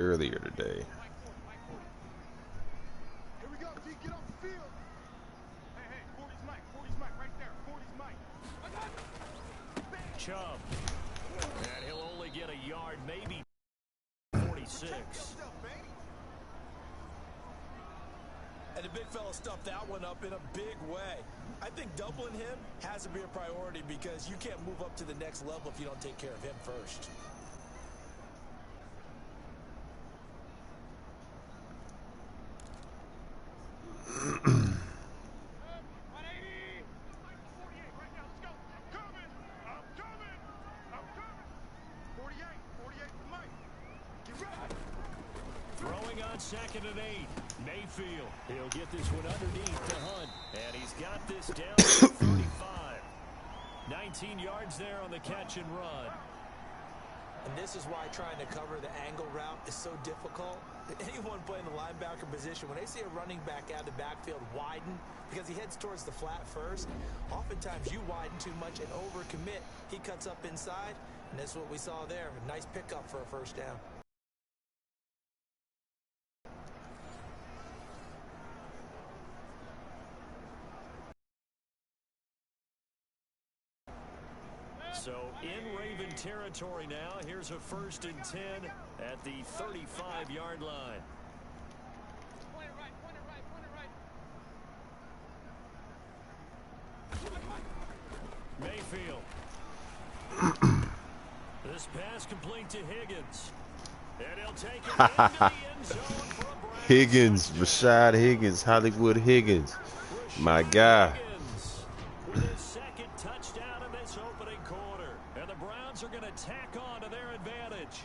earlier today. Here we go, G, get off the field. Hey, 40's Mike right there. 40's Mike. Chubb. And he'll only get a yard, maybe 46. And the big fella stuffed that one up in a big way. I think doubling him has to be a priority because you can't move up to the next level if you don't take care of him first. Throwing on 2nd and 8. Mayfield. He'll get this one underneath to Hunt. And he's got this down to 35. 19 yards there on the catch and run. And this is why trying to cover the angle route is so difficult. Anyone playing the linebacker position, when they see a running back out of the backfield widen, because he heads towards the flat first, oftentimes you widen too much and overcommit. He cuts up inside, and that's what we saw there. A nice pickup for a first down. So in Raven territory now. Here's a 1st and 10 at the 35-yard line. Point it right. Mayfield. This pass complete to Higgins. And he'll take it into the end zone for a Browns Higgins, touchdown. Rashad Higgins, Hollywood Higgins, my guy. Higgins with his 2nd touchdown in this opening quarter. And the Browns are going to tack on to their advantage.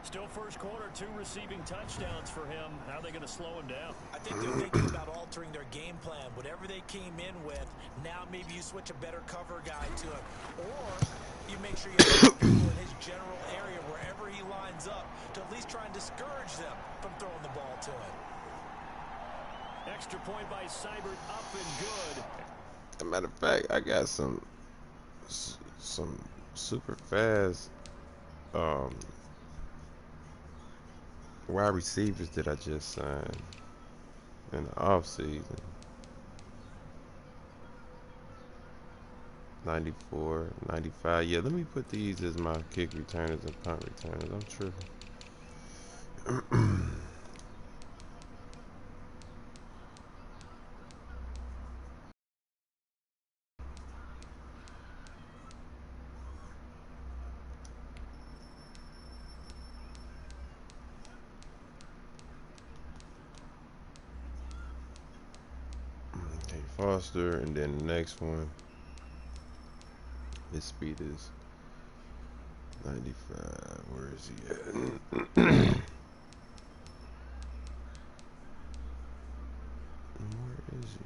Still first quarter, 2 receiving touchdowns for him. How are they going to slow him down? I think they're thinking about altering their game plan. Whatever they came in with, now maybe you switch a better cover guy to him. Or you make sure you have people in his general area wherever he lines up to at least try and discourage them from throwing the ball to him. Extra point by Seibert, up and good. As a matter of fact, I got some super fast wide receivers that I just signed in the off season. 94, 95. Yeah, let me put these as my kick returners and punt returners. I'm tripping. Okay, Foster, and then the next one. His speed is 95. Where is he at? Where is he?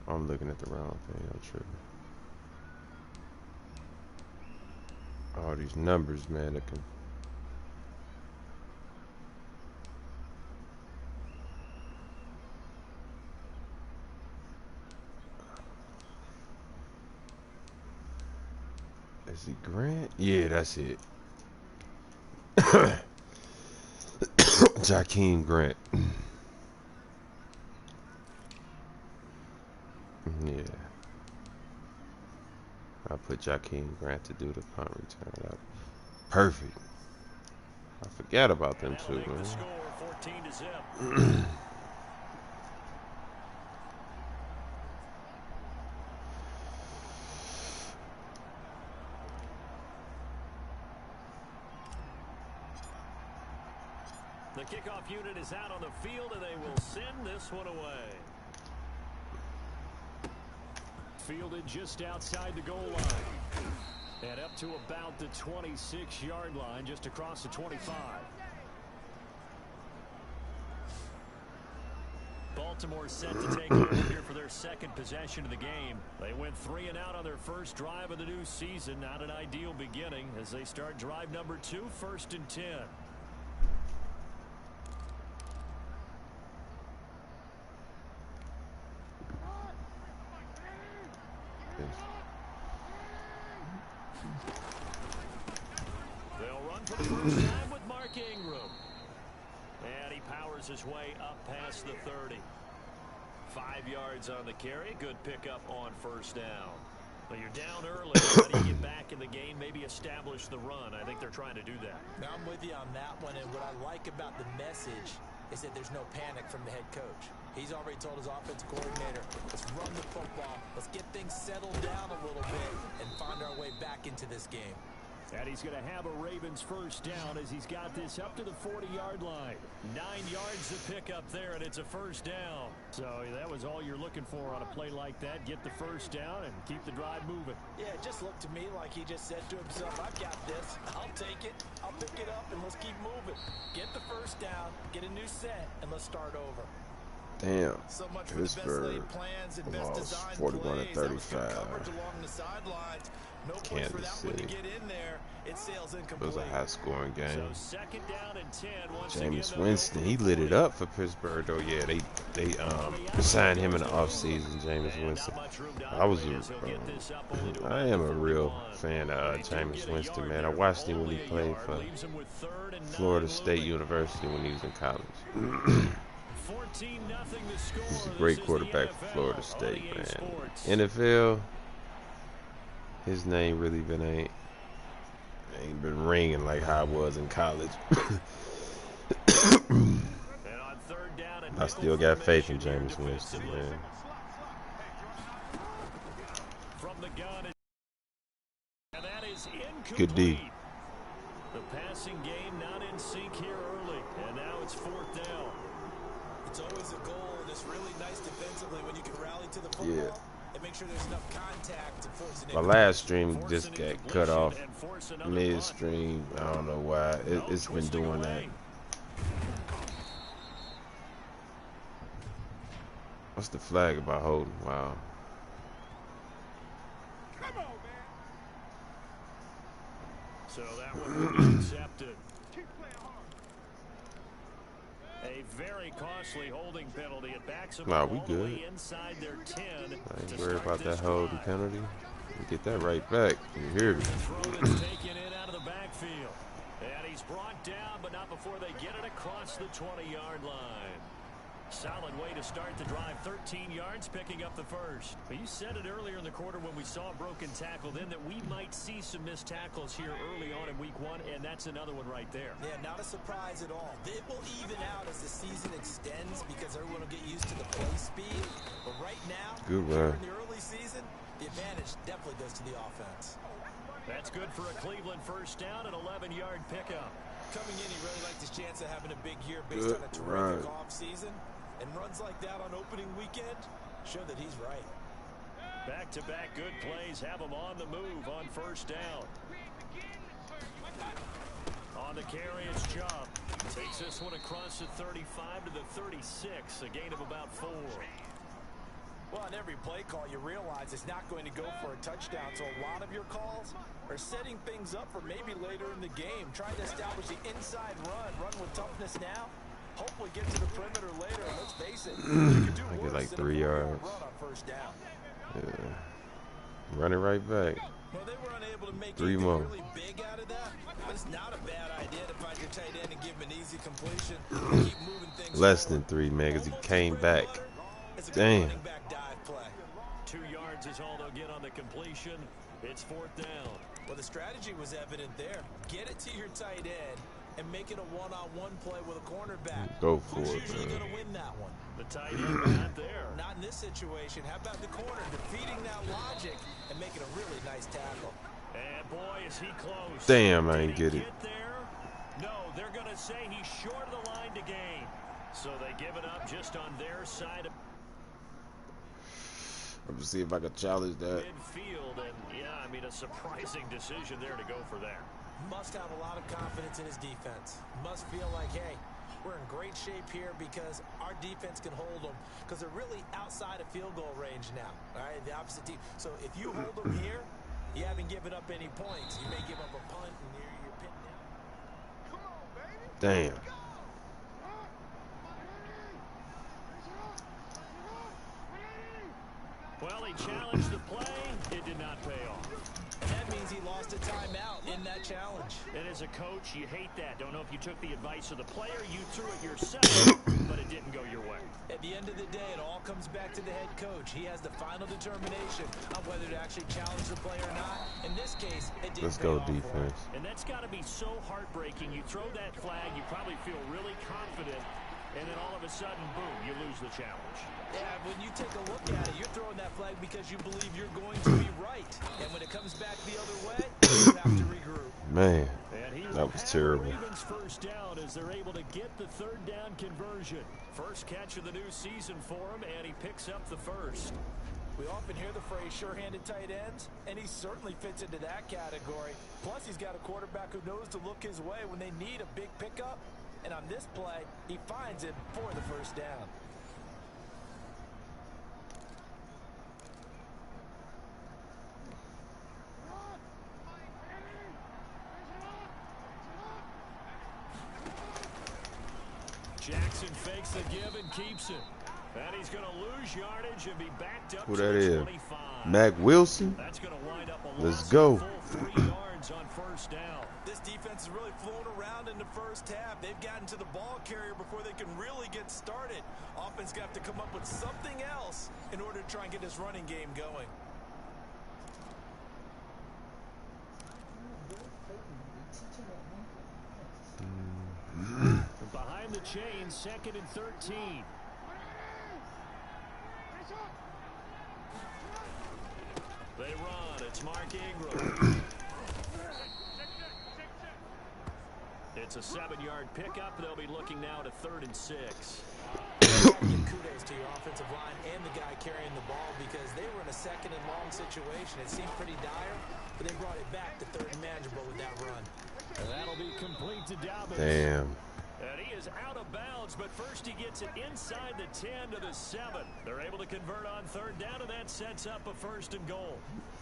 I'm looking at the wrong thing. I'm tripping. All these numbers, man. That can. Is he Grant? Yeah, that's it. Jakeem Grant. Yeah. I put Jakeem Grant to do the punt return. Perfect. I forgot about them two, man. The kickoff unit is out on the field, and they will send this one away. Fielded just outside the goal line. And up to about the 26-yard line, just across the 25. Baltimore set to take over here for their 2nd possession of the game. They went 3 and out on their first drive of the new season. Not an ideal beginning as they start drive number 2, 1st and 10. for the first time with Mark Ingram. And he powers his way up past the 30. 5 yards on the carry. Good pickup on first down. Well, you're down early. How do you get back in the game? Maybe establish the run. I think they're trying to do that. Now, I'm with you on that one, and what I like about the message is that there's no panic from the head coach. He's already told his offensive coordinator, let's run the football, let's get things settled down a little bit, and find our way back into this game. And he's going to have a Ravens first down as he's got this up to the 40-yard line. 9 yards to pick up there, and it's a first down. So that was all you're looking for on a play like that. Get the first down and keep the drive moving. Yeah, it just looked to me like he just said to himself, I've got this. I'll take it. I'll pick it up, and let's keep moving. Get the first down, get a new set, and let's start over. Damn. So much for Pittsburgh the best laid plans and best lost design 41 to plays. That was good 35. coverage along the sidelines. No place for Kansas that one to City. get in there. It sails It incomplete. was a high-scoring game. So second down and 10. Once Jameis again, Winston, he lit it up for Pittsburgh, though. Yeah, they signed him in the offseason, Jameis Winston. I am a real fan of Jameis Winston, man. I watched him when he played for Florida State University when he was in college. He's a great quarterback for Florida State, man. NFL, his name really ain't been ringing like how it was in college. I still got faith in Jameis Winston, man. Good D. The passing game not in sync here early, and now it's fourth down. It's always a goal, and it's really nice defensively when you can rally to the football. Yeah. And make sure there's enough contact to force it. My last stream just got cut off mid-stream. I don't know why. It's been doing that. What's the flag about holding? Wow. Come on, man. So that one will be accepted. Keep playing hard. A very costly holding penalty. It backs them Nah, up we all the good. way inside their 10. I ain't worried about that holding penalty. We get that right back. You hear me? Throw is taken in out of the backfield. And he's brought down, but not before they get it across the 20-yard line. Solid way to start the drive. 13 yards, picking up the first. But you said it earlier in the quarter when we saw a broken tackle then that we might see some missed tackles here early on in week 1, and that's another one right there. Yeah, not a surprise at all. It will even out as the season extends because everyone will get used to the play speed. But right now, Good here run. in the early season, the advantage definitely goes to the offense. That's good for a Cleveland first down, an 11-yard pickup. Coming in, he really liked his chance of having a big year based Good on a terrific run. offseason. And runs like that on opening weekend show that he's right. Back-to-back good plays have him on the move on first down. On the carry, it's Chubb. Takes this one across the 35 to the 36, a gain of about 4. Well, on every play call, you realize it's not going to go for a touchdown. So a lot of your calls are setting things up for maybe later in the game, trying to establish the inside run with toughness now. Hopefully get to the perimeter later. And let's face it, you can do I get worse like than a 3 yards. run on first down. Yeah. Run it right back. Well, they were unable to make 3 anything more. really big out of that, but it's not a bad idea to find your tight end and give him an easy completion. Keep moving things Less forward. than 3, man, because he Almost came a bread back. butter. It's a good Damn. running back dive play. 2 yards is all they'll get on the completion. It's fourth down. Well, the strategy was evident there. Get it to your tight end and make it a one-on-one play with a cornerback. Go for Who's it, usually man. going to win that one? The tight end not there. Not in this situation. How about the corner defeating that logic and making a really nice tackle? And boy, is he close. Damn, I Did ain't he get it. there? No, they're going to say he's short of the line to gain. So they give it up just on their side of I'm gonna see if I can challenge that. midfield. And, yeah, I mean, a surprising decision there to go for there. Must have a lot of confidence in his defense. Must feel like, hey, we're in great shape here because our defense can hold them because they're really outside of field goal range now. All right, the opposite team. So if you hold them here, you haven't given up any points. You may give up a punt and you're pitting down. Come on, baby. Damn. Well, he challenged the play. It did not pay off. And that means means he lost a timeout in that challenge. And as a coach, you hate that. Don't know if you took the advice of the player, you threw it yourself, but it didn't go your way. At the end of the day, it all comes back to the head coach. He has the final determination on whether to actually challenge the play or not. In this case, it didn't. Let's go defense. And that's got to be so heartbreaking. You throw that flag, you probably feel really confident, and then all of a sudden, boom, you lose the challenge. Yeah, when you take a look at it, you're throwing that flag because you believe you're going to be right. And when it comes back the other way, you have to regroup. Man, that was terrible. Ravens first down as they're able to get the third down conversion. First catch of the new season for him, and he picks up the first. We often hear the phrase sure-handed tight ends, and he certainly fits into that category. Plus, he's got a quarterback who knows to look his way when they need a big pickup. And on this play, he finds it for the first down. Jackson fakes the give and keeps it. And he's going to lose yardage and be backed up Who to that the is? 25. Mac Wilson? That's going to wind up a Let's loss go. of full 3 yards on first down. This defense is really flown around in the first half. They've gotten to the ball carrier before they can really get started. Offense got to come up with something else in order to try and get this running game going. Behind the chains, 2nd and 13. They run. It's Mark Ingram. It's a 7-yard pickup. They'll be looking now to 3rd and 6. Kudos to your offensive line and the guy carrying the ball because they were in a 2nd and long situation. It seemed pretty dire, but they brought it back to 3rd and manageable with that run. And that'll be complete to Dobbins. Damn. And he is out of bounds, but first he gets it inside the 10 to the 7. They're able to convert on 3rd down, and that sets up a 1st and goal.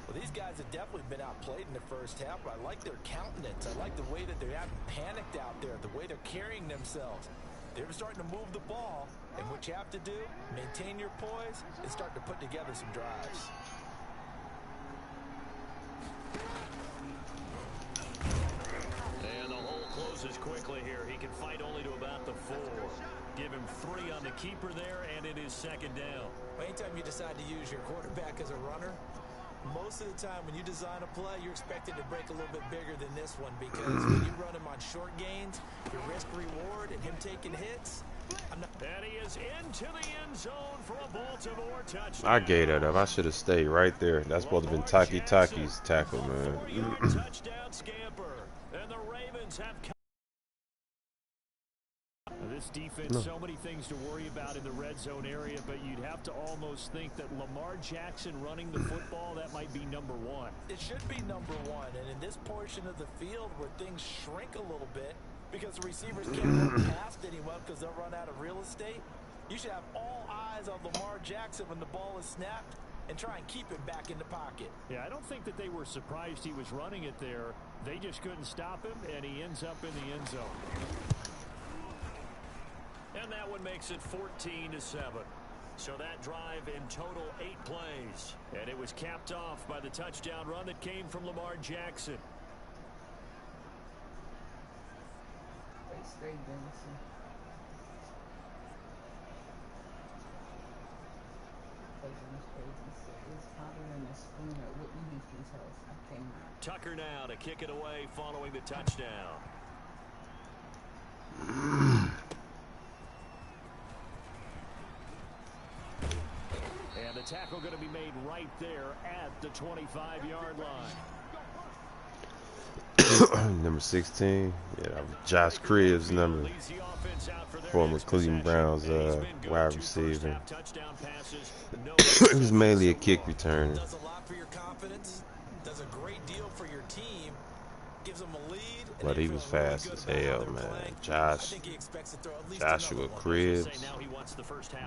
Well, these guys have definitely been outplayed in the first half, but I like their countenance. I like the way that they haven't panicked out there, the way they're carrying themselves. They're starting to move the ball, and what you have to do, maintain your poise, and start to put together some drives. And the hole closes quickly here. He can fight only to about the 4. Give him 3 on the keeper there, and it is 2nd down. Anytime you decide to use your quarterback as a runner, most of the time when you design a play, you're expected to break a little bit bigger than this one because when you run him on short gains, your risk-reward and him taking hits, and he is into the end zone for a Baltimore touchdown. I gave that up. I should have stayed right there. That's supposed to have been Taki's tackle, man. Touchdown scamper. And the Ravens have this defense, so many things to worry about in the red zone area, but you'd have to almost think that Lamar Jackson running the football, that might be number 1. It should be number 1, and in this portion of the field where things shrink a little bit because the receivers can't run past anyone because they'll run out of real estate, you should have all eyes on Lamar Jackson when the ball is snapped and try and keep him back in the pocket. Yeah, I don't think that they were surprised he was running it there. They just couldn't stop him, and he ends up in the end zone. And that one makes it 14-7. So that drive in total 8 plays. And it was capped off by the touchdown run that came from Lamar Jackson. Straight Denison. Tucker now to kick it away following the touchdown. And the tackle going to be made right there at the 25-yard line. Number 16. Yeah, that was Josh Cribbs' number. Former Cleveland Browns wide receiver. He was mainly a kick returner. Does a lot for your confidence. Does a great deal for your team. Gives them a lead. But he was fast as hell, man. Joshua Cribbs,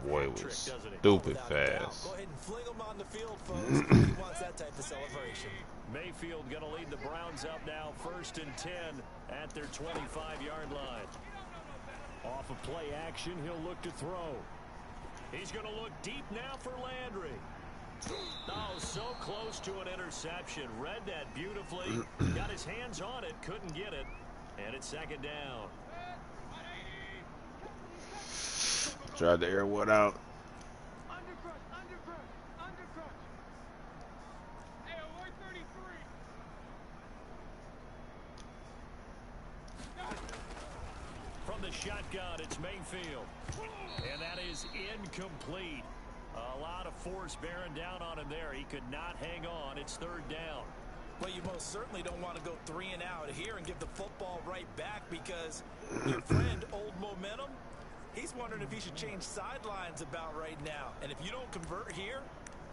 boy, was stupid fast. Go ahead and fling him on the field, folks. He wants that type of celebration. Mayfield going to lead the Browns up now, 1st and 10 at their 25-yard line. Off of play action, he'll look to throw. He's going to look deep now for Landry. Oh, so close to an interception. Read that beautifully. Got his hands on it, couldn't get it. And it's second down. Tried to air one out. Hey, alert 33. From the shotgun, it's Mayfield. And that is incomplete. A lot of force bearing down on him there. He could not hang on. It's third down. Well, you most certainly don't want to go 3 and out here and give the football right back because your friend, Old Momentum, he's wondering if he should change sidelines about right now. And if you don't convert here,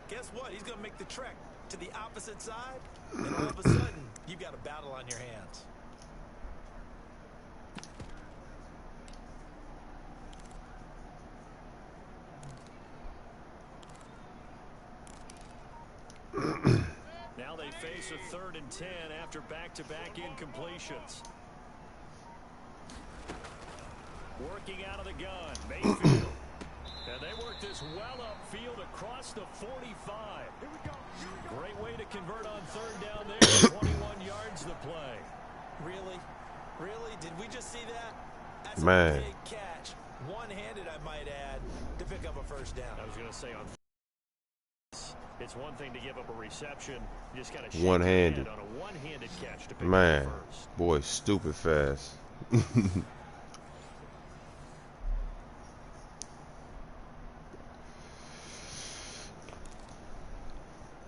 guess what? He's going to make the trek to the opposite side, and all of a sudden, you've got a battle on your hands. Now they face a 3rd and 10 after back-to-back incompletions. Working out of the gun, Mayfield. And they work this well upfield across the 45. Here we go. Great way to convert on 3rd down there. 21 yards the play. Really? Really? Did we just see that? That's Man. a big catch. One-handed, I might add, to pick up a first down. I was going to say on it's one thing to give up a reception. You just got to One-handed. on a one-handed catch to pick Man, up the first. boy, stupid fast.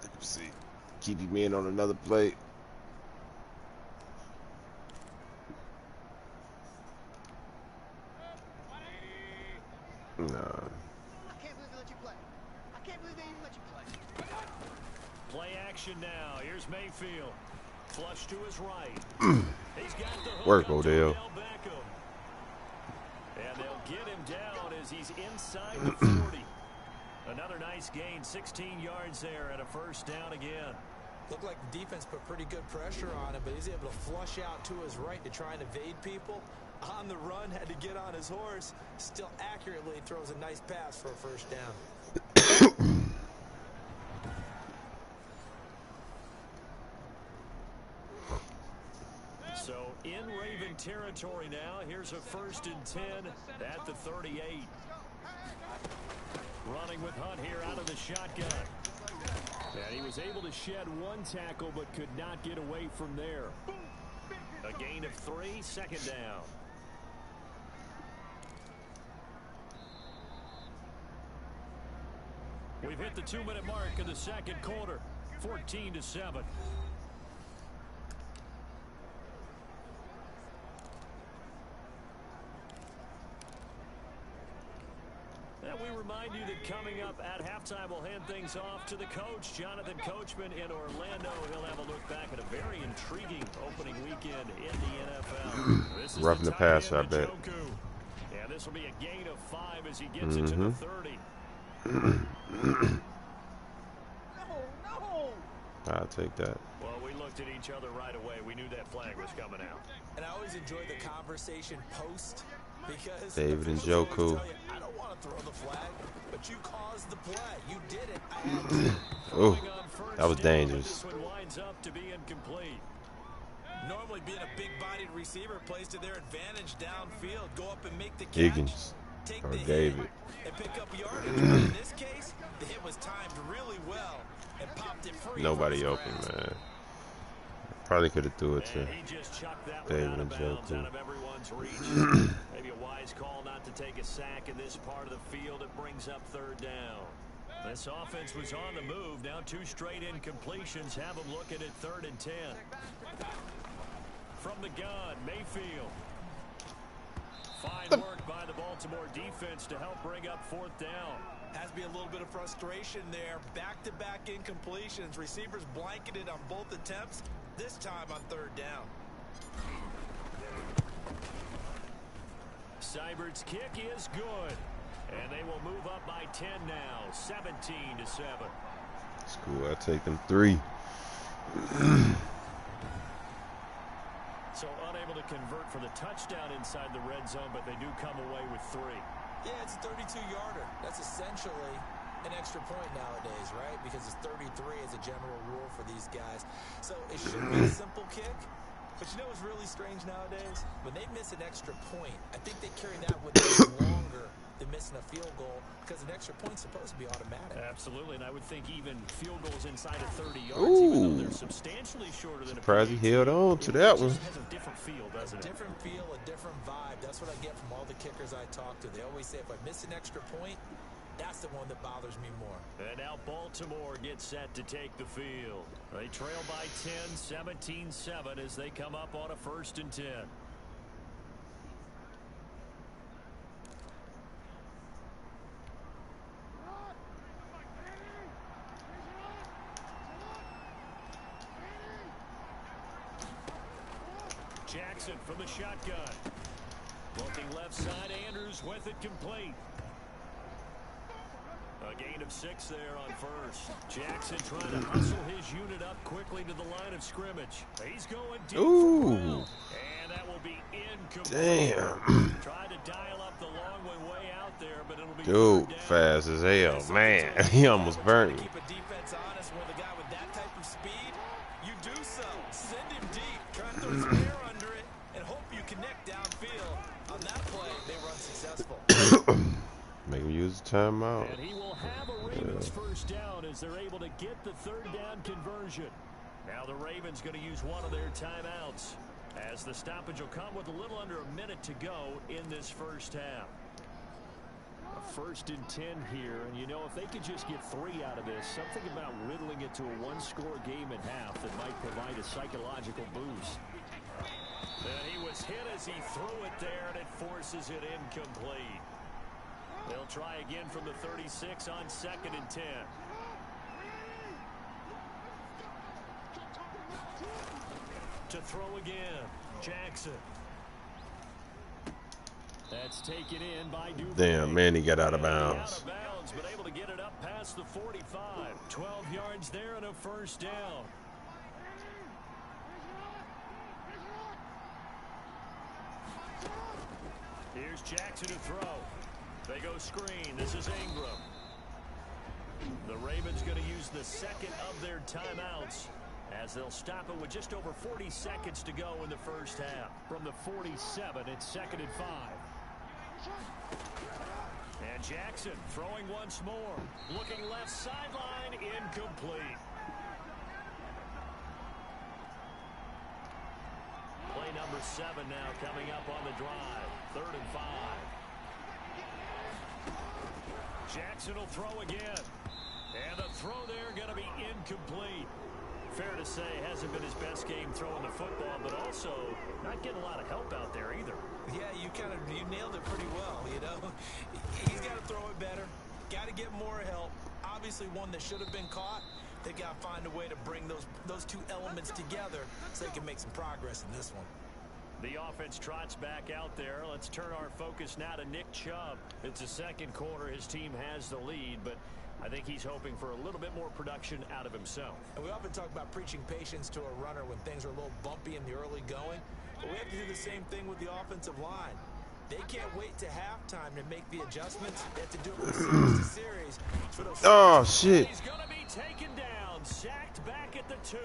Let's see. Keep him in on another play. Nah. I can't believe they let you play. I can't believe they even let you play. Play action now. Here's Mayfield. Flush to his right. He's got the hook Work, up to Odell. Beckham. And they'll get him down as he's inside the 40. Another nice gain, 16 yards there and a first down again. Looked like the defense put pretty good pressure on him, but he's able to flush out to his right to try and evade people. On the run, had to get on his horse. Still accurately throws a nice pass for a first down. So in Raven territory now. Here's a 1st and 10 at the 38. Running with Hunt here out of the shotgun. And he was able to shed one tackle but could not get away from there. A gain of 3, second down. We've hit the 2-minute mark of the second quarter. 14-7. And we remind you that coming up at halftime, we'll hand things off to the coach, Jonathan Coachman in Orlando. He'll have a look back at a very intriguing opening weekend in the NFL. This is Roughing the passer, I bet. And this will be a gain of 5 as he gets it to the 30. No. I'll take that. Well, we looked at each other right away. We knew that flag was coming out. And I always enjoy the conversation post because David and officials always Njoku. tell you, I don't want to throw the flag, but you caused the play. You did it. I had to. Oh, Going on first that was down, dangerous. This one winds up to be incomplete. Normally being a big-bodied receiver plays to their advantage downfield. Go up and make the catch. Higgins Take or the hit David. and pick up yardage. But in this case, the hit was timed really well and popped it free. Nobody from his open, grasp. man. Probably could have threw it to And he just chucked that one David out of and bounds, Njoku. out of everyone's reach. Maybe a wise call not to take a sack in this part of the field. It brings up third down. This offense was on the move. Now 2 straight incompletions have them looking at 3rd and 10. From the gun, Mayfield. Fine work by the Baltimore defense to help bring up 4th down. Has to be a little bit of frustration there. Back-to-back incompletions. Receivers blanketed on both attempts, this time on 3rd down. Seibert's kick is good. And they will move up by 10 now, 17-7. It's cool. I'll take them 3. So unable to convert for the touchdown inside the red zone, but they do come away with 3. Yeah, it's a 32-yarder. That's essentially an extra point nowadays, right? Because it's 33 as a general rule for these guys. So it should be a simple kick. But you know what's really strange nowadays? When they miss an extra point, I think they carry that with them longer than missing a field goal because an extra point's supposed to be automatic. Absolutely, and I would think even field goals inside of 30 yards, Ooh. even though they're substantially shorter than Surprised a he held on to that one. It has a different feel, doesn't it? A different feel, a different vibe. That's what I get from all the kickers I talk to. They always say if I miss an extra point, that's the one that bothers me more. And now Baltimore gets set to take the field. They trail by 10, 17-7 as they come up on a 1st and 10. Jackson from the shotgun. Looking left side, Andrews with it complete. A gain of 6 there on 1st. Jackson trying to hustle his unit up quickly to the line of scrimmage. He's going deep for Brown. And that will be incomplete. Damn. Tried to dial up the long way out there, but it'll be Dude, fast as hell. Man, he almost burned me. Keep a defense honest with a guy with that type of speed. You do so. Send him deep. Try and throw some air under it and hope you connect downfield. On that play, they were unsuccessful. Make him use the timeout. And he will have a Ravens 1st down as they're able to get the 3rd down conversion. Now the Ravens going to use one of their timeouts as the stoppage will come with a little under a minute to go in this 1st half. A 1st and 10 here, and you know if they could just get 3 out of this, something about whittling it to a 1-score game at half that might provide a psychological boost. And he was hit as he threw it there, and it forces it incomplete. They'll try again from the 36 on 2nd and 10. To throw again, Jackson. That's taken in by Duvernay. Damn, man, he got out of Out bounds. of bounds, but able to get it up past the 45. 12 yards there and a 1st down. Here's Jackson to throw. They go screen. This is Ingram. The Ravens going to use the 2nd of their timeouts as they'll stop it with just over 40 seconds to go in the 1st half. From the 47, it's 2nd and 5. And Jackson throwing once more. Looking left sideline, incomplete. Play number 7 now coming up on the drive. 3rd and 5. Jackson will throw again. And the throw there going to be incomplete. Fair to say, hasn't been his best game throwing the football, but also not getting a lot of help out there either. Yeah, you nailed it pretty well, you know. He's got to throw it better. Got to get more help. Obviously one that should have been caught. They got to find a way to bring those 2 elements together so they can make some progress in this one. The offense trots back out there. Let's turn our focus now to Nick Chubb. It's the 2nd quarter. His team has the lead, but I think he's hoping for a little bit more production out of himself. And we often talk about preaching patience to a runner when things are a little bumpy in the early going. But we have to do the same thing with the offensive line. They can't wait to halftime to make the adjustments. They have to do it from series to series. Oh, shit. He's going to be taken down, sacked back at the 2.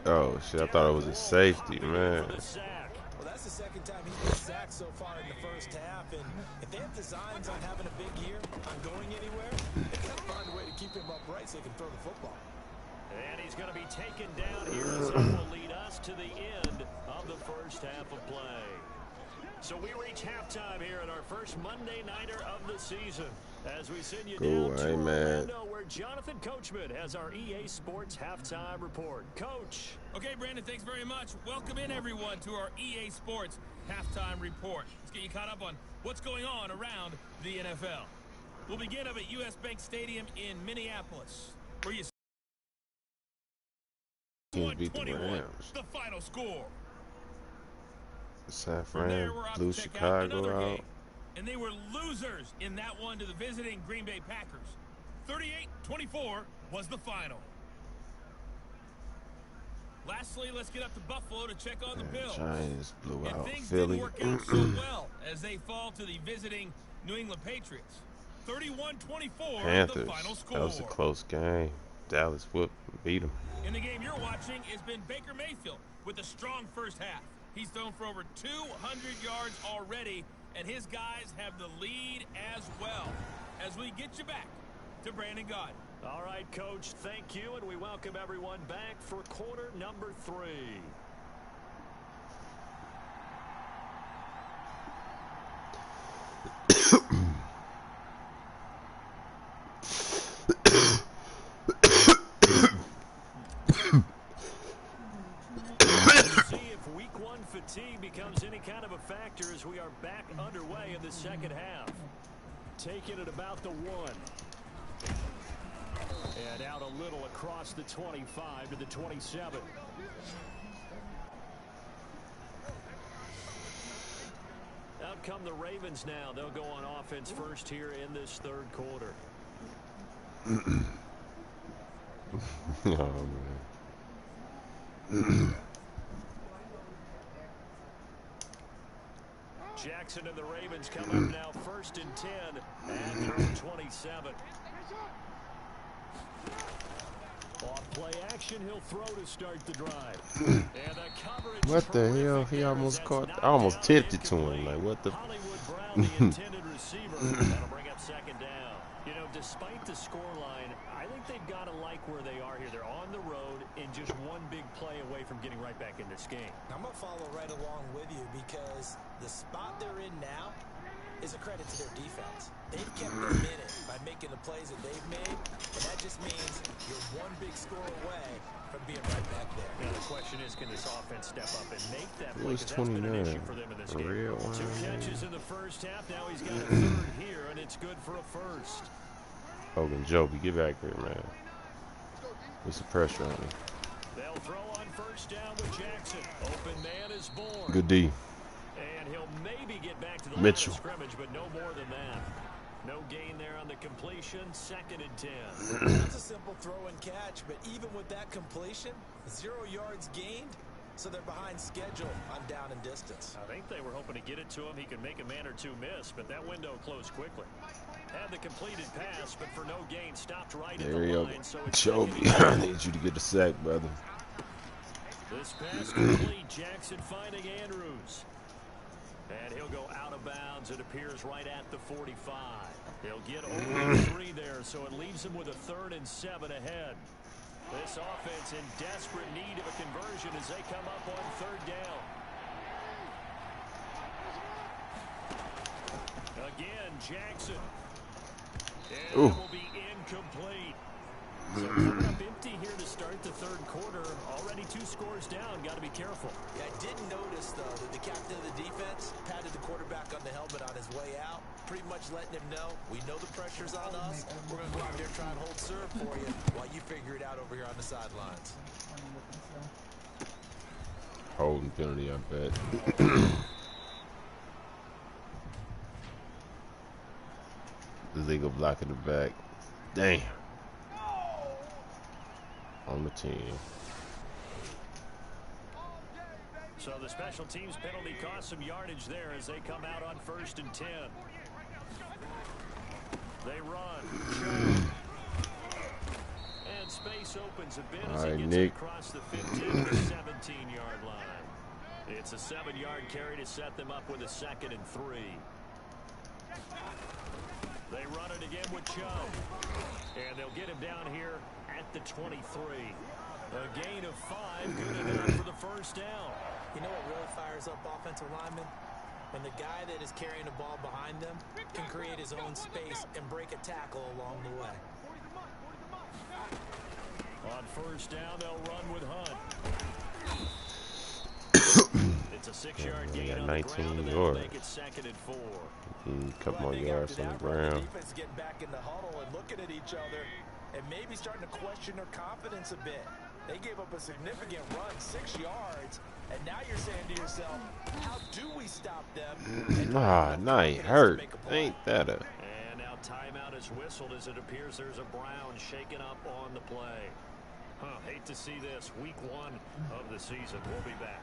Oh, shit. I thought it was a safety, man. Well, that's the 2nd time he's been sacked so far in the 1st half. And if they have designs on having a big year, on going anywhere, they've got to find a way to keep him upright so he can throw the football. And he's going to be taken down here as that will lead us to the end of the 1st half of play. So we reach halftime here at our first Monday Nighter of the season. As we send you down to Orlando, where Jonathan Coachman has our EA Sports Halftime Report. Coach. Okay, Brandon, thanks very much. Welcome in, everyone, to our EA Sports Halftime Report. Let's get you caught up on what's going on around the NFL. We'll begin up at U.S. Bank Stadium in Minneapolis, where you Beat the Rams. the final score. San From there, Fran we're off blew to check out another Chicago out. game. And they were losers in that one to the visiting Green Bay Packers. 38-24 was the final. Lastly, let's get up to Buffalo to check on the Bills. Giants blew And out things Philly. didn't work out so well as they fall to the visiting New England Patriots. 31-24 the Panthers. final score. That was a close game. Dallas beat them. In the game you're watching has been Baker Mayfield with a strong first half. He's thrown for over 200 yards already, and his guys have the lead as well. As we get you back to Brandon Gaudin. All right, Coach, thank you, and we welcome everyone back for quarter number 3. See if week 1 fatigue becomes any kind of a factor as we are back underway in the second half. Taking it about the 1. And out a little across the 25 to the 27. Out come the Ravens now. They'll go on offense first here in this third quarter. Oh, man. Jackson and the Ravens come up now first and 10 at their own 27. Off play action, he'll throw to start the drive. And the coverage. What the hell? He almost caught. I almost tipped it to him. Like, what the? Hollywood Brown, the intended receiver. That'll bring up second down. You know, despite the scoreline, I think they've got to like where they are here. They're on the road and just one big play away from getting right back in this game. I'm going to follow right along with you because the spot they're in now is a credit to their defense. They've kept them in it by making the plays that they've made, and that just means you're one big score away from being right back there. Now the question is, can this offense step up and make that It play? was Because that's been an 29. issue for them in this game. Real 2 wide. catches in the first half. Now he's got a third here, and it's good for a first. Hogan Joby, get back here, man. Put some pressure on him. They'll throw on first down with Jackson. Open man is born. Good D. And he'll maybe get back to the Mitchell. line of scrimmage, but no more than that. No gain there on the completion. 2nd and 10. That's a simple throw and catch, but even with that completion, 0 yards gained, so they're behind schedule on down and distance. I think they were hoping to get it to him. He could make a man or two miss, but that window closed quickly. Had the completed pass, but for no gain, stopped right at There the you line. go. So it's Joby, I need you to get the sack, brother. This pass complete. Jackson finding Andrews. And he'll go out of bounds. It appears right at the 45. They'll get over 3 there, so it leaves them with a 3rd and 7 ahead. This offense in desperate need of a conversion as they come up on 3rd down. Again, Jackson. And it will be incomplete. So coming up empty here to start the 3rd quarter. Already 2 scores down. Got to be careful. Yeah, I did notice, though, that the captain of the defense patted the quarterback on the helmet on his way out, pretty much letting him know, we know the pressure's on us. We're going to go out there and try and hold serve for you while you figure it out over here on the sidelines. Holding penalty, I bet. Illegal block in the back. Damn. On the team. So the special teams penalty cost some yardage there as they come out on 1st and 10. They run. And space opens a bit as All he right, gets Nick. it across the 15 to the 17-yard line. It's a 7-yard carry to set them up with a 2nd and 3. They run it again with Chubb. And they'll get him down here at the 23. A gain of 5, good enough for the first down. You know what really fires up offensive linemen? When the guy that is carrying the ball behind them can create his own space and break a tackle along the way. On first down, they'll run with Hunt. It's a 6-yard They gain got on the 19 ground, and they'll yards. make it 2nd and 4. A couple more Well, I think yards after on the that run, ground. defense getting back in the huddle and looking at each other and maybe starting to question their confidence a bit. They gave up a significant run, 6 yards, and now you're saying to yourself, how do we stop them? Ah, night hurt. Ain't that a... And now timeout is whistled as it appears there's a Brown shaken up on the play. Hate to see this. Week 1 of the season. We'll be back.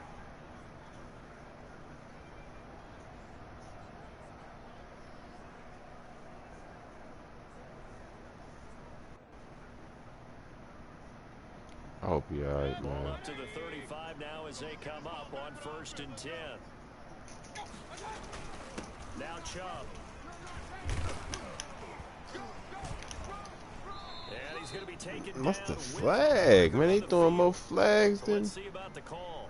be all right, Ball man. up to the 35 now as they come up on 1st and 10. Now Chubb. And he's going to be taken What's down the with flag? Man, they the throwing more field. flags So than... let's see about the call.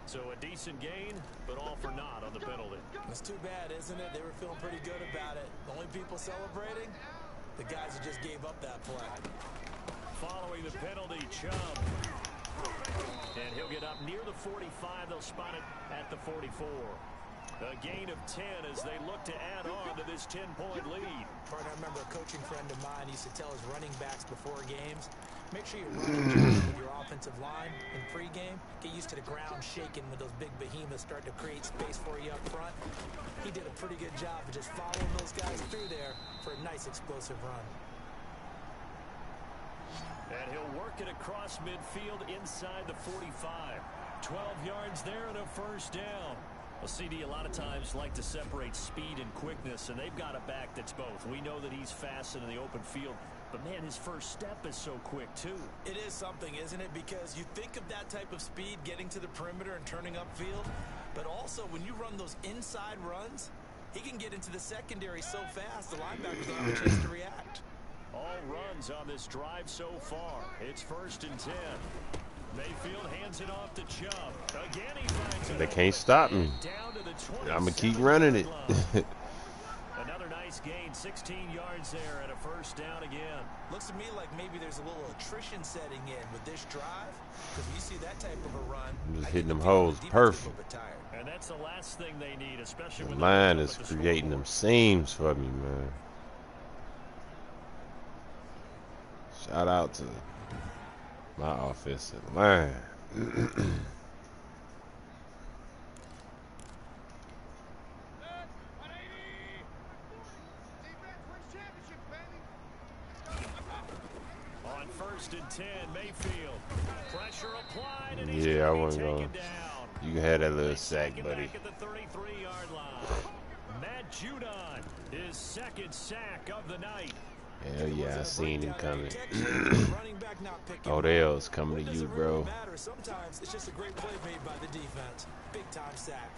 So a decent gain, but all for naught on the penalty. It's too bad, isn't it? They were feeling pretty good about it. The only people celebrating, the guys who just gave up that play. Following the penalty, Chubb. And he'll get up near the 45. They'll spot it at the 44. A gain of 10 as they look to add on to this 10-point lead. Partner, I remember a coaching friend of mine used to tell his running backs before games, make sure you run with your offensive line in pregame. Get used to the ground shaking when those big behemoths start to create space for you up front. He did a pretty good job of just following those guys through there for a nice explosive run. And he'll work it across midfield inside the 45. 12 yards there and a first down. Well, CD a lot of times like to separate speed and quickness, and they've got a back that's both. We know that he's fast in the open field, but man, his first step is so quick too. It is something, isn't it? Because you think of that type of speed getting to the perimeter and turning upfield, but also when you run those inside runs, he can get into the secondary so fast the linebackers don't have a chance to react. All runs on this drive so far. It's 1st and 10. Mayfield hands it off to Chubb. Again, he finds it. They can't stop me. I'm going to keep running it. Another nice gain, 16 yards there and a first down again. Looks to me like maybe there's a little attrition setting in with this drive. Because when you see that type of a run, I'm just hitting them holes perfect. And that's the last thing they need, especially The when line is creating them seams for me, man. Shout out to my offensive line. On 1st and 10, Mayfield. Pressure applied, and Yeah, I wasn't going. You can have that little sack, buddy. At the 33-yard line. Matt Judon, his second sack of the night. Hell yeah, I seen him coming. Odell's coming to you, bro. Sometimes it's just a great play made by the defense. Big time sack.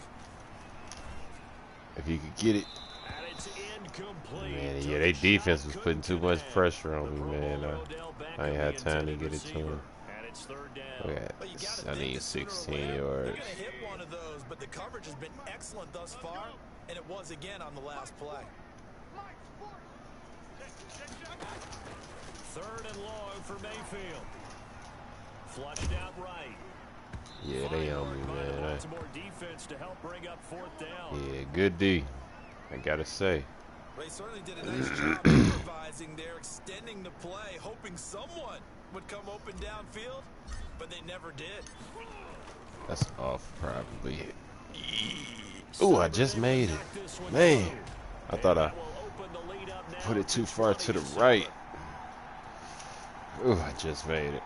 If you could get it. And it's incomplete. Man, yeah, they defense was putting too much pressure on me, man. I ain't had time to get it to him. I need 16 yards. You're gonna hit one of those, but the coverage has been excellent thus far, and it was again on the last play. 3rd and long for Mayfield. Flushed out right. Yeah, they on me, man. Baltimore defense to help bring up 4th down. Yeah, good D. I gotta say. They certainly did a nice job improvising there, extending the play, hoping someone would come open downfield, but they never did. That's off, probably. Ooh, I just made it. Man, I thought I put it too far to the right. Ooh, I just made it.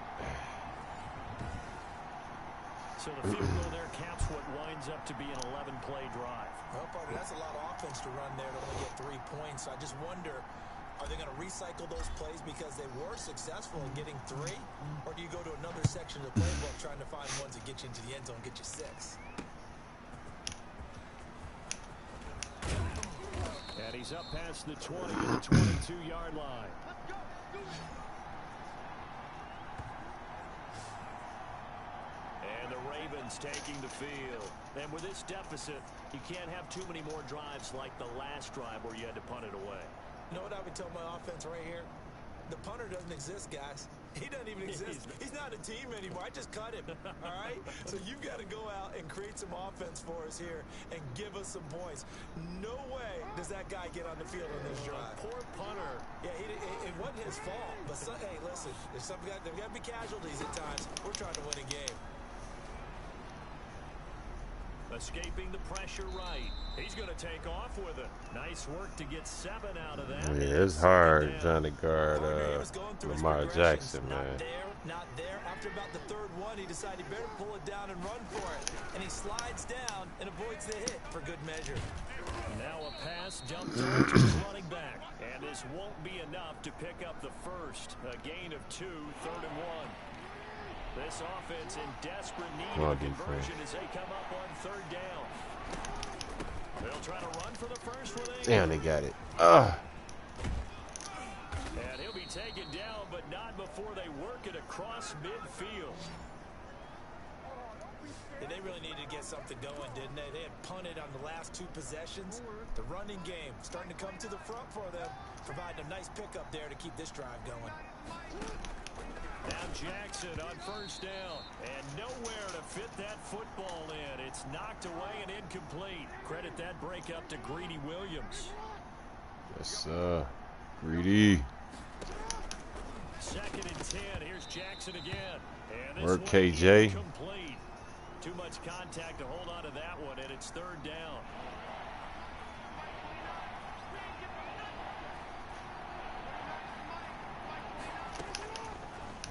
So the field goal there caps what winds up to be an 11-play drive. Well, partner, that's a lot of offense to run there to only get 3 points. So I just wonder, are they going to recycle those plays because they were successful in getting 3? Or do you go to another section of the playbook trying to find ones that get you into the end zone and get you 6? And he's up past the 20 to the 22-yard line. And the Ravens taking the field. And with this deficit, you can't have too many more drives like the last drive where you had to punt it away. You know what I would tell my offense right here? The punter doesn't exist, guys. He doesn't even exist. He's not a team anymore. I just cut him, all right? So you've got to go out and create some offense for us here and give us some points. No way does that guy get on the field on this drive. Poor punter. Yeah, it wasn't his fault. But, hey, listen, there's got to be casualties at times. We're trying to win a game. Escaping the pressure right. He's going to take off with it. Nice work to get 7 out of that. Yeah, it's hard trying to guard Lamar Jackson, man. Not there. After about the third one, he decided he better pull it down and run for it. And he slides down and avoids the hit for good measure. Now a pass dumped off to the running back. And this won't be enough to pick up the first. A gain of 2, 3rd and 1. This offense in desperate need of a conversion as they come up on 3rd down. They'll try to run for the first one. Damn, they got it. And he'll be taken down, but not before they work it across midfield. And they really needed to get something going, didn't they? They had punted on the last 2 possessions. The running game starting to come to the front for them, providing a nice pickup there to keep this drive going. Now Jackson on 1st down, and nowhere to fit that football in. It's knocked away and incomplete. Credit that breakup to Greedy Williams. Yes, Greedy. 2nd and 10. Here's Jackson again. And this Work, one KJ. incomplete. Too much contact to hold on to that one, and it's 3rd down.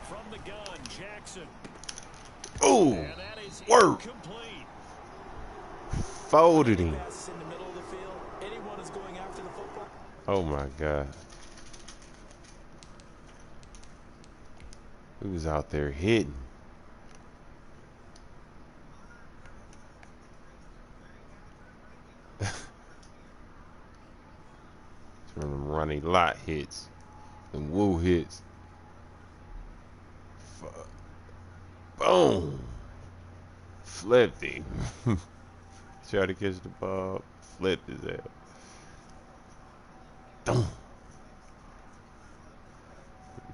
From the gun, Jackson. Oh, And that is work. incomplete. Folded him. Passes in the middle of the field. Anyone is going after the football. Oh my God. Who was out there hitting? It's one of them running lot hits. Them woo hits. Boom. Flipped him. Tried to catch the ball. Flipped his ass. Boom.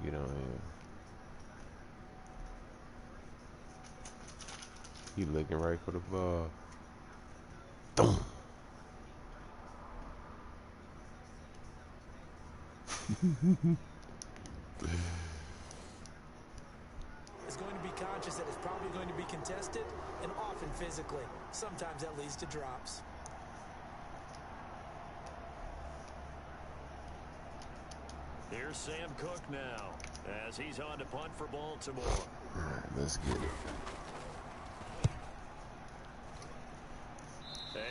Get on here. He looking right for the ball. Boom. Is going to be conscious that it's probably going to be contested and often physically. Sometimes that leads to drops. Here's Sam Cook now as he's on to punt for Baltimore. All right, let's get it.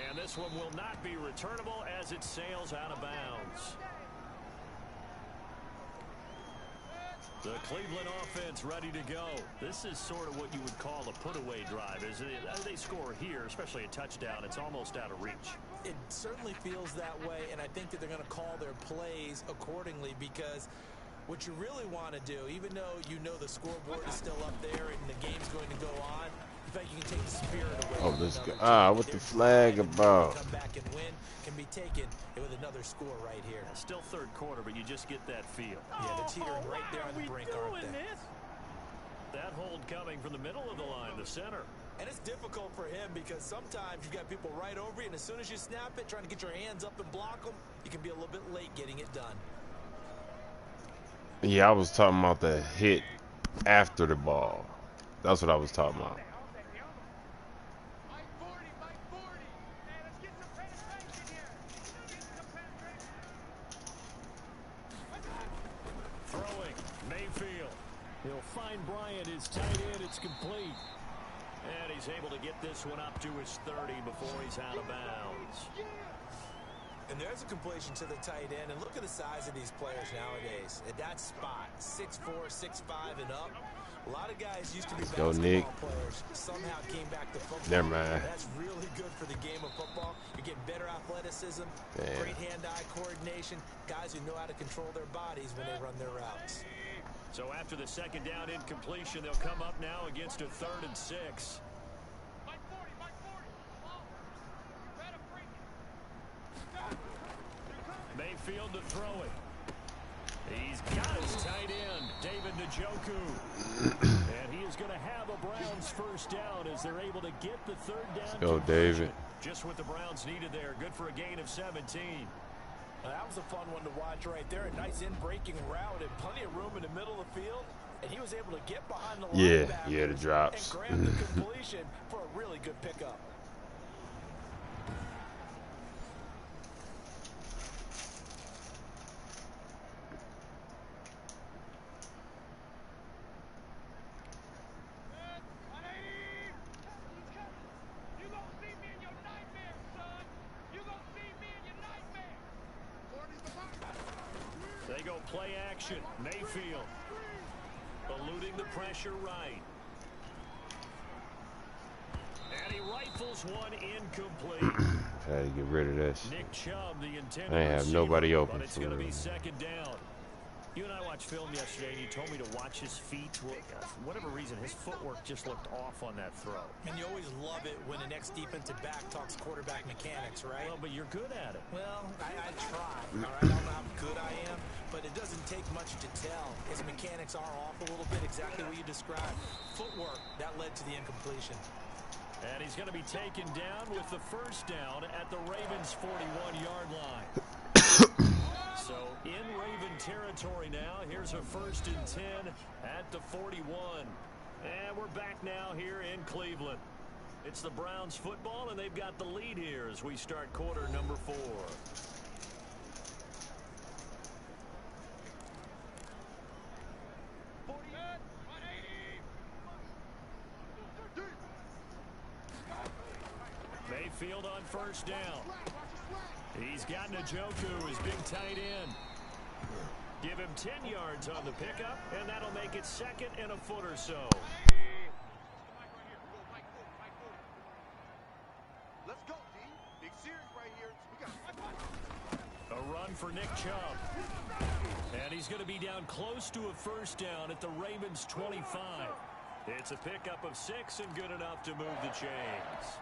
And this one will not be returnable as it sails out of bounds. The Cleveland offense ready to go. This is sort of what you would call a put-away drive, isn't it? As they score here, especially a touchdown, it's almost out of reach. It certainly feels that way, and I think that they're going to call their plays accordingly because what you really want to do, even though you know the scoreboard is still up there and the game's going to go on, in fact, you can take the spirit away. Oh, this guy. What the flag about? Come back and win can be taken with another score right here. Still 3rd quarter, but you just get that feel. Yeah, they're teetering right there on the brink, aren't they? That hold coming from the middle of the line, the center. And it's difficult for him because sometimes you've got people right over you, and as soon as you snap it, trying to get your hands up and block them, you can be a little bit late getting it done. Yeah, I was talking about the hit after the ball. That's what I was talking about. Throwing, Mayfield. He'll find Bryant, his tight end. It's complete. And he's able to get this one up to his 30 before he's out of bounds. And there's a completion to the tight end. And look at the size of these players nowadays. At that spot, 6'4", 6'5", and up. A lot of guys used to be Go, Nick. players. Somehow came back to football. Never mind. That's really good for the game of football. You're getting better athleticism, Damn. great hand-eye coordination, guys who know how to control their bodies when they run their routes. So after the 2nd down incompletion, they'll come up now against a 3rd and 6. Mayfield to throw it. He's got his tight end, David Njoku. And he is going to have a Browns 1st down as they're able to get the 3rd down. Let's go, David. Just what the Browns needed there. Good for a gain of 17. That was a fun one to watch right there. A nice in-breaking route and plenty of room in the middle of the field. And he was able to get behind the linebacker Yeah, the drops. and grab the completion for a really good pickup. direction. Mayfield eluding the pressure right. And he rifles one incomplete. Had to get rid of that shit. Nick Chubb, the intended I ain't have receiver, nobody open but it's for going to him. be second down. You and I watched film yesterday, and you told me to watch his feet. For whatever reason, his footwork just looked off on that throw. And you always love it when the next defensive back talks quarterback mechanics, right? Well, but you're good at it. Well, I try, all right? I don't know how good I am, but it doesn't take much to tell. His mechanics are off a little bit, exactly what you described. Footwork, that led to the incompletion. And he's going to be taken down with the first down at the Ravens' 41-yard line. So in Raven territory now. Here's a 1st and 10 at the 41. And we're back now here in Cleveland. It's the Browns football, and they've got the lead here as we start quarter number 4. Mayfield on first down. He's got Njoku, his big tight end. Give him 10 yards on the pickup, and that'll make it 2nd and a foot or so. Let's go, D. Big series right here. We got A run for Nick Chubb. And he's going to be down close to a first down at the Ravens' 25. It's a pickup of 6 and good enough to move the chains.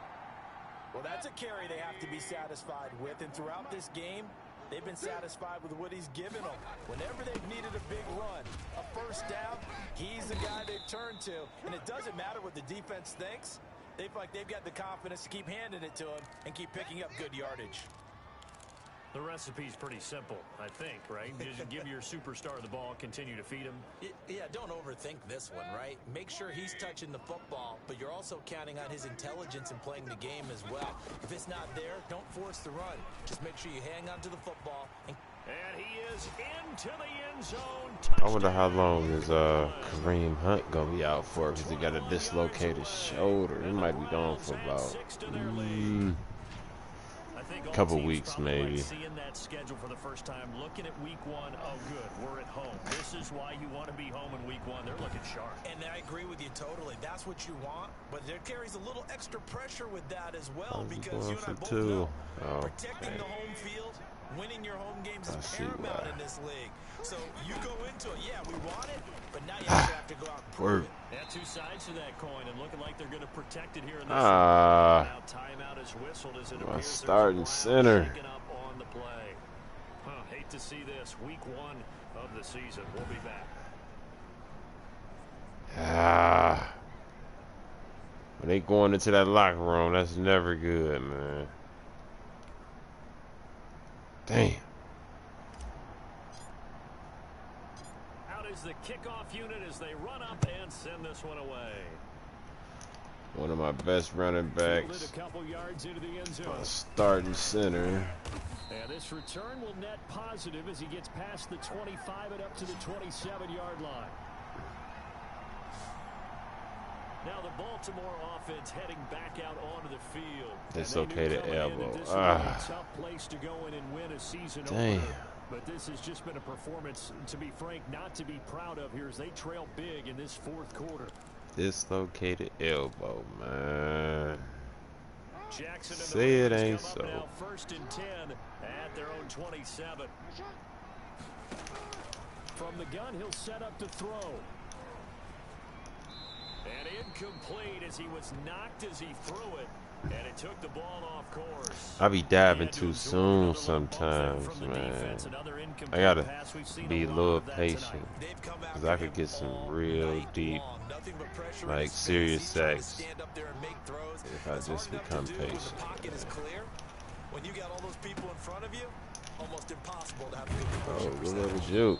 Well, that's a carry they have to be satisfied with, and throughout this game, they've been satisfied with what he's given them. Whenever they've needed a big run, a first down, he's the guy they've turned to. And it doesn't matter what the defense thinks. They feel like they've got the confidence to keep handing it to him and keep picking up good yardage. The recipe's pretty simple, I think, right? Just give your superstar the ball, continue to feed him. Yeah, don't overthink this one, right? Make sure he's touching the football, but you're also counting on his intelligence in playing the game as well. If it's not there, don't force the run. Just make sure you hang on to the football. And he is into the end zone. I wonder how long is Kareem Hunt gonna be out for, because he got a dislocated shoulder. He might be gone for about a couple weeks, maybe. Seeing that schedule for the first time, looking at week 1, oh good, we're at home. This is why you want to be home in week 1. They're looking sharp. And I agree with you totally. That's what you want, but there carries a little extra pressure with that as well, because you and I both know protecting the home field, winning your home games is paramount in this league. So you go into it, yeah, we want it, but now you have to go out and prove it. Yeah, 2 sides to that coin, and looking like they're going to protect it here in this now timeout is whistled as it appears starting center. Up on the play. Hate to see this. Week 1 of the season. We'll be back. When they going into that locker room, that's never good, man. Damn. Out is the kickoff unit as they run up and send this one away. One of my best running backs. A couple yards into the end zone. Starting center. And this return will net positive as he gets past the 25 and up to the 27-yard line. Now the Baltimore offense heading back out onto the field. Dislocated elbow. This is a tough place to go in and win a season Damn. opener. But this has just been a performance, to be frank, not to be proud of here as they trail big in this 4th quarter. Dislocated elbow, man. Jackson and Say it ain't come up so. now 1st and 10 at their own 27. From the gun, he'll set up to throw. And incomplete as he was knocked as he threw it. And it took the ball off course. I be diving too soon sometimes, man. I gotta be a little patient, because I could get some real deep, like serious sacks if I just become patient. When you got all those people in front of you, almost impossible to have a good Oh, good little juke.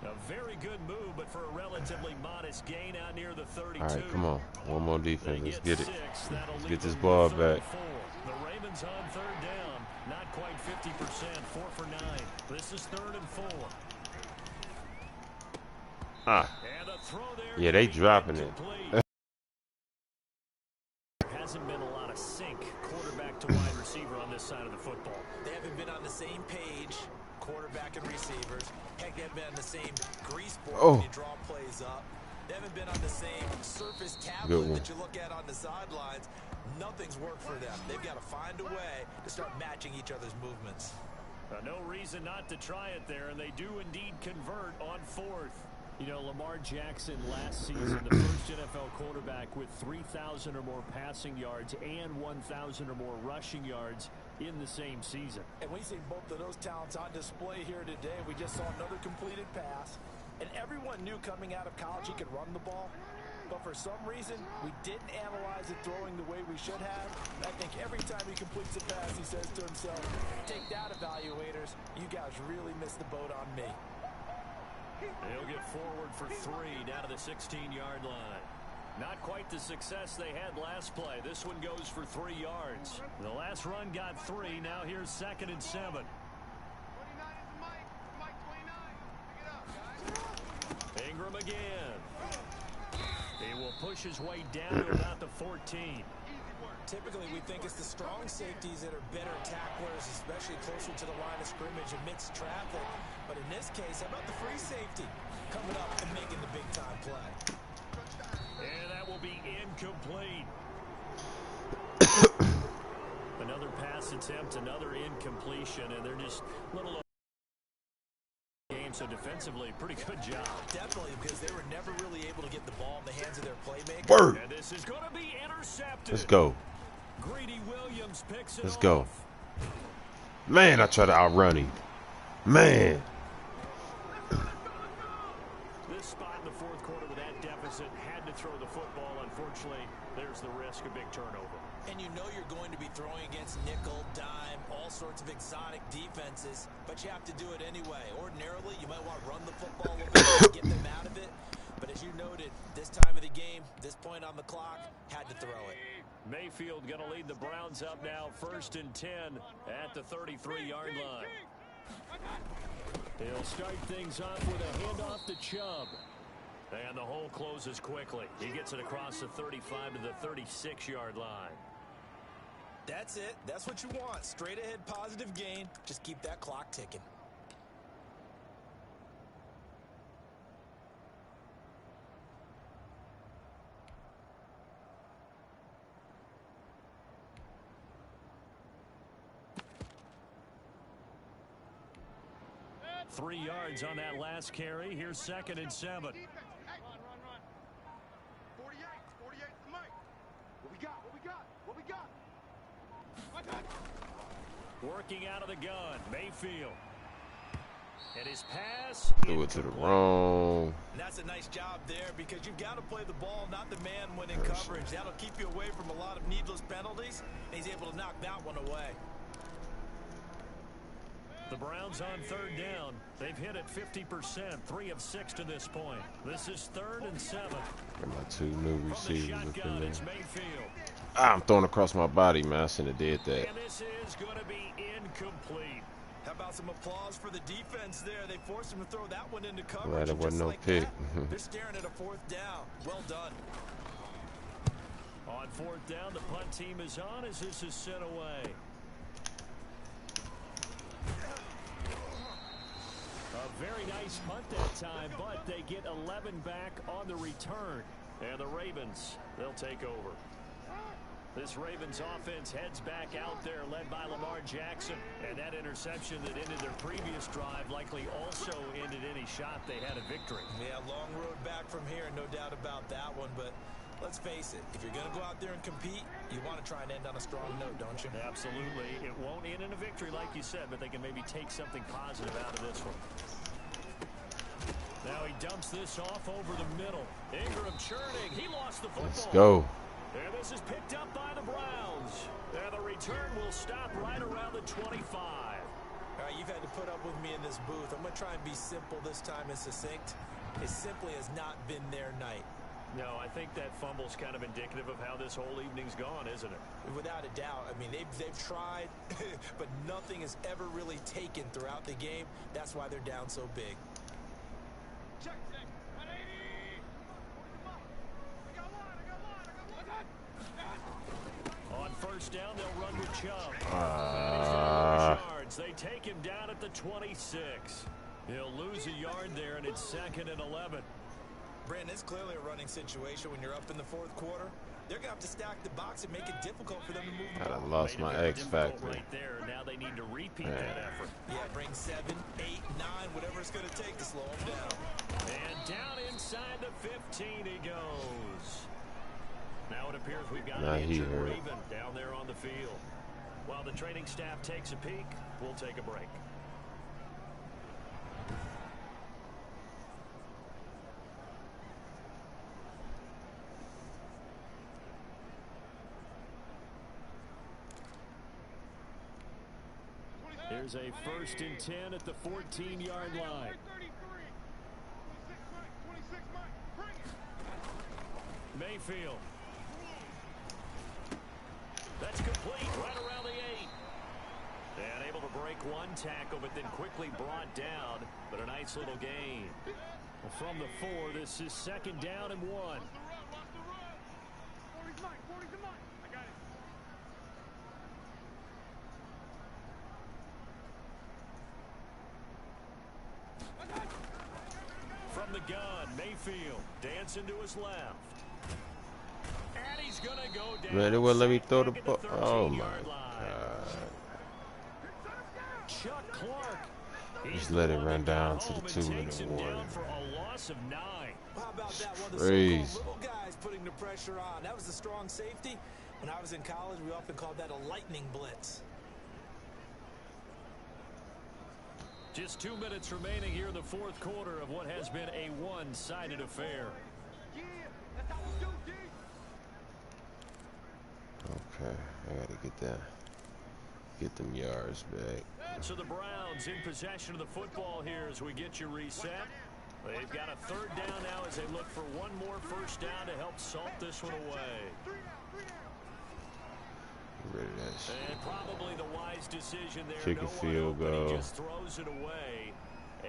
A very good move, but for a relatively modest gain out near the 32. All right, come on. One more defense. Let's get it. Let's get this ball back. The Ravens on 3rd down. Not quite 50%. 4 for 9. This is 3rd and 4. And a throw there. Yeah, they dropping it. There hasn't been a lot of sync quarterback to wide receiver on this side of the football. They haven't been on the same page. quarterback and receivers. Heck, they've been on the same grease board Oh. when you draw plays up. They haven't been on the same surface Good tablet one. that you look at on the sidelines. Nothing's worked for them. They've got to find a way to start matching each other's movements. No reason not to try it there, and they do indeed convert on fourth. You know, Lamar Jackson last season, the first NFL quarterback with 3,000 or more passing yards and 1,000 or more rushing yards in the same season. And we see both of those talents on display here today. We just saw another completed pass. And everyone knew coming out of college he could run the ball. But for some reason, we didn't analyze it throwing the way we should have. I think every time he completes a pass, he says to himself, take that, evaluators. You guys really missed the boat on me. They'll get forward for 3 down to the 16-yard line. Not quite the success they had last play. This one goes for 3 yards. The last run got 3. Now here's 2nd and 7. 29 is Mike. Mike 29. Pick it up, guys. Ingram again. He will push his way down to about the 14. Typically, we think it's the strong safeties that are better tacklers, especially closer to the line of scrimmage amidst traffic. But in this case, how about the free safety coming up and making the big-time play? And that will be incomplete. Another pass attempt, another incompletion, and they're just little game. So defensively, pretty good job. Definitely, because they were never really able to get the ball in the hands of their playmakers. Word. And this is going to be intercepted. Let's go. Greedy Williams picks it Let's off. go. Man, I tried to outrun him. Man. This spot in the fourth quarter with that deficit, had to throw the football. Unfortunately, there's the risk of big turnover. And you know you're going to be throwing against nickel, dime, all sorts of exotic defenses, but you have to do it anyway. Ordinarily, you might want to run the football a little bit to get them out of it. But as you noted, this time of the game, this point on the clock, had to throw it. Mayfield going to lead the Browns up now, 1st and 10 at the 33-yard line. He'll start things off with a handoff to Chubb. And the hole closes quickly. He gets it across the 35 to the 36-yard line. That's it. That's what you want. Straight ahead positive gain. Just keep that clock ticking. That's 3 yards on that last carry. Here's 2nd and 7. defense. Hey, run. 48. 48 to Mike. What we got? What we got? Working out of the gun, Mayfield. And his pass. Threw it to the wrong. And that's a nice job there because you've got to play the ball, not the man when in coverage. That'll keep you away from a lot of needless penalties, and he's able to knock that one away. The Browns on 3rd down. They've hit it 50%, 3 of 6 to this point. This is 3rd and 7. Got my 2 new From the receivers up in shotgun, there. it's Mayfield. I'm throwing across my body, man. I shouldn't have did that. And this is going to be incomplete. How about some applause for the defense there? They forced him to throw that one into coverage. Glad it and wasn't just no like pick. that, they're staring at a 4th down. Well done. On 4th down, the punt team is on as this is sent away. A very nice punt that time, but they get 11 back on the return. And the Ravens, they'll take over. This Ravens offense heads back out there, led by Lamar Jackson. And that interception that ended their previous drive likely also ended any shot they had a victory. Yeah, long road back from here, no doubt about that one. But let's face it, if you're going to go out there and compete, you want to try and end on a strong note, don't you? Absolutely. It won't end in a victory like you said, but they can maybe take something positive out of this one. Now he dumps this off over the middle. Ingram churning. He lost the football. Let's go. And this is picked up by the Browns. And the return will stop right around the 25. All right, you've had to put up with me in this booth. I'm going to try and be simple this time and succinct. It simply has not been their night. No, I think that fumble's kind of indicative of how this whole evening's gone, isn't it? Without a doubt. I mean, they've tried, but nothing has ever really taken throughout the game. That's why they're down so big. Check. 180. I got one. On 1st down, they'll run with Chubb. Ah. Browns, they take him down at the 26. He'll lose a yard there, and it's 2nd and 11. Brandon, it's clearly a running situation when you're up in the fourth quarter. They're going to have to stack the box and make it difficult for them to move the I ball. lost my X factor. Right there. Now they need to repeat that effort. Yeah, bring 7, 8, 9, whatever it's going to take to slow them down. And down inside the 15 he goes. Now it appears we've got Now an he injured hurt. Raven down there on the field. While the training staff takes a peek, we'll take a break. Here's a 1st and 10 at the 14-yard line. Mayfield. That's complete right around the 8. And able to break one tackle, but then quickly brought down. But a nice little gain. Well, from the 4, this is 2nd down and 1. From the gun, Mayfield dancing to his left. And he's going to go down. Man, they wouldn't let me throw the ball. Oh my God. Chuck Clark. Just let it run down to the 2-minute warning. For a loss of 9. How about that? One of the Crazy. so-called little guys putting the pressure on. That was the strong safety. When I was in college, we often called that a lightning blitz. Just 2 minutes remaining here in the fourth quarter of what has been a one-sided affair. Okay, I gotta get them yards back. So the Browns in possession of the football here as we get you reset. They've got a 3rd down now as they look for one more 1st down to help salt this one away. Get rid of that shit. And probably the wise decision there. Kick a No field one open, he goal. just throws it away.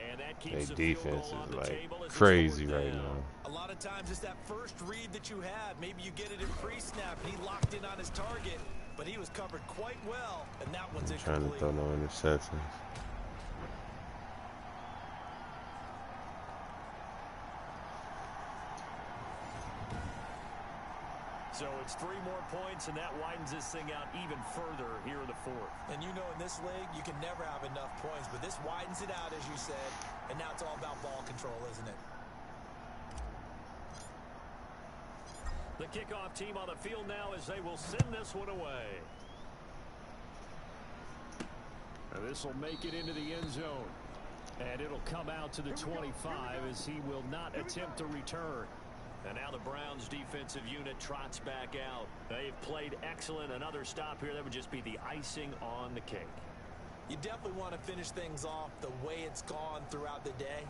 And that Their keeps the field defense goal on is the like table as it's crazy 4th right down. now. A lot of times it's that first read that you have. Maybe you get it in pre-snap and he locked in on his target, but he was covered quite well, and that one's Trying to incomplete. throw no interceptions. So it's 3 more points, and that widens this thing out even further here in the 4th. And you know in this league, you can never have enough points, but this widens it out, as you said, and now it's all about ball control, isn't it? The kickoff team on the field now as they will send this one away. And this will make it into the end zone. And it'll come out to the 25 as he will not attempt to return. And now the Browns defensive unit trots back out. They've played excellent. Another stop here, that would just be the icing on the cake. You definitely want to finish things off the way it's gone throughout the day.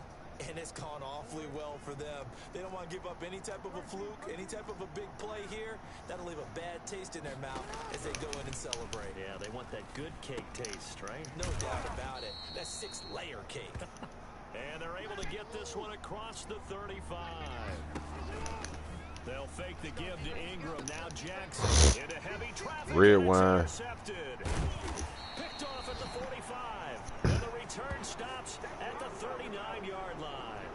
And it's gone awfully well for them. They don't want to give up any type of a fluke, any type of a big play here. That'll leave a bad taste in their mouth as they go in and celebrate. Yeah, they want that good cake taste, right? No doubt about it. That 6-layer cake. And they're able to get this one across the 35. They'll fake the give to Ingram. Now Jackson into heavy traffic. Red wine. Intercepted. Picked off at the 45. And the return stops at the 39-yard line.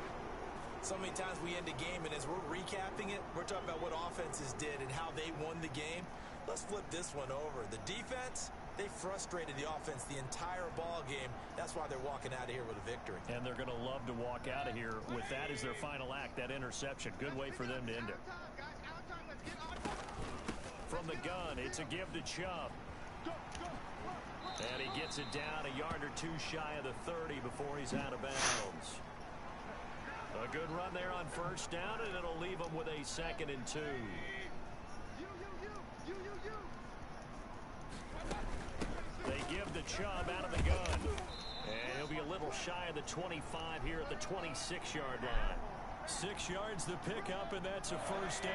So many times we end a game, and as we're recapping it, we're talking about what offenses did and how they won the game. Let's flip this one over. The defense, they frustrated the offense the entire ball game. That's why they're walking out of here with a victory. And they're going to love to walk out of here with that as their final act, that interception. Good way for them to end it. From the gun, it's a give to Chubb. And he gets it down a yard or 2 shy of the 30 before he's out of bounds. A good run there on 1st down, and it'll leave him with a 2nd and 2. They give the Chubb out of the gun. And he'll be a little shy of the 25 here at the 26-yard line. 6 yards to pick up, and that's a 1st down.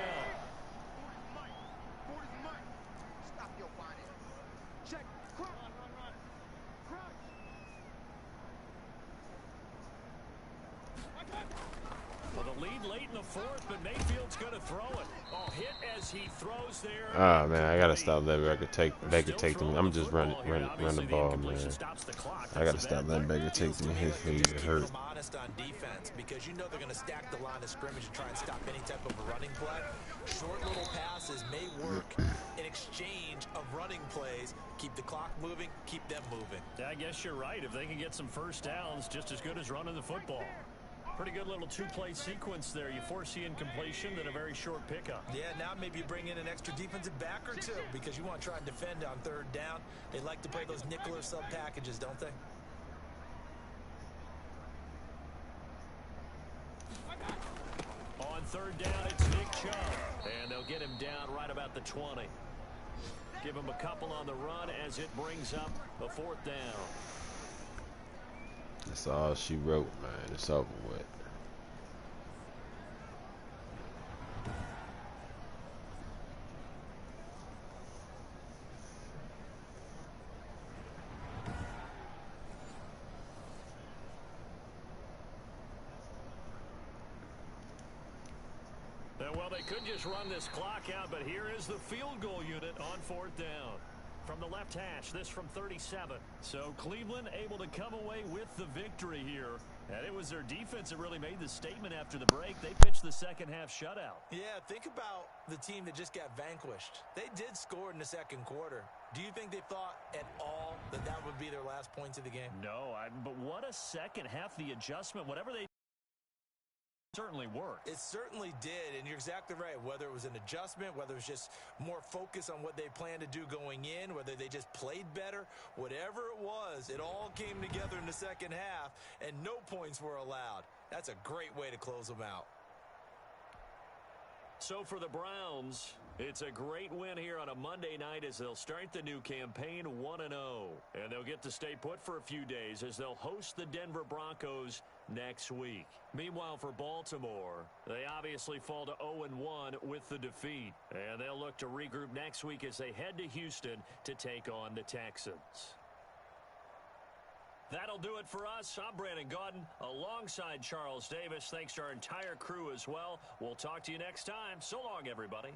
Well, the lead late in the fourth, but Mayfield's going to throw it. Oh, hit as he throws there. Ah, man, I gotta stop letting Baker take them. I'm just run the ball, man. I gotta stop letting Baker take them hits for you to hurt. Honest on defense, because you know they're going to stack the line of scrimmage and try and stop any type of a running play. Short little passes may work in exchange of running plays. Keep the clock moving, keep them moving. Yeah, I guess you're right. If they can get some first downs, just as good as running the football. Pretty good little two-play sequence there. You force the incompletion, then a very short pickup. Yeah, now maybe you bring in an extra defensive back or two because you want to try and defend on third down. They like to play those nickel or sub packages, don't they? On third down, it's Nick Chubb. And they'll get him down right about the 20. Give him a couple on the run as it brings up a fourth down. That's all she wrote, man. It's over with. Well, they could just run this clock out, but here is the field goal unit on fourth down. From the left hash, this from 37. So Cleveland able to come away with the victory here. And it was their defense that really made the statement after the break. They pitched the second half shutout. Yeah, think about the team that just got vanquished. They did score in the second quarter. Do you think they thought at all that that would be their last points of the game? No, but what a second half. The adjustment, whatever they certainly worked. It certainly did, and you're exactly right. Whether it was an adjustment, whether it was just more focus on what they planned to do going in, whether they just played better, whatever it was, it all came together in the second half, and no points were allowed. That's a great way to close them out. So for the Browns, it's a great win here on a Monday night as they'll start the new campaign 1-0. And they'll get to stay put for a few days as they'll host the Denver Broncos next week. Meanwhile, for Baltimore, they obviously fall to 0-1 with the defeat. And they'll look to regroup next week as they head to Houston to take on the Texans. That'll do it for us. I'm Brandon Gaudin alongside Charles Davis. Thanks to our entire crew as well. We'll talk to you next time. So long, everybody.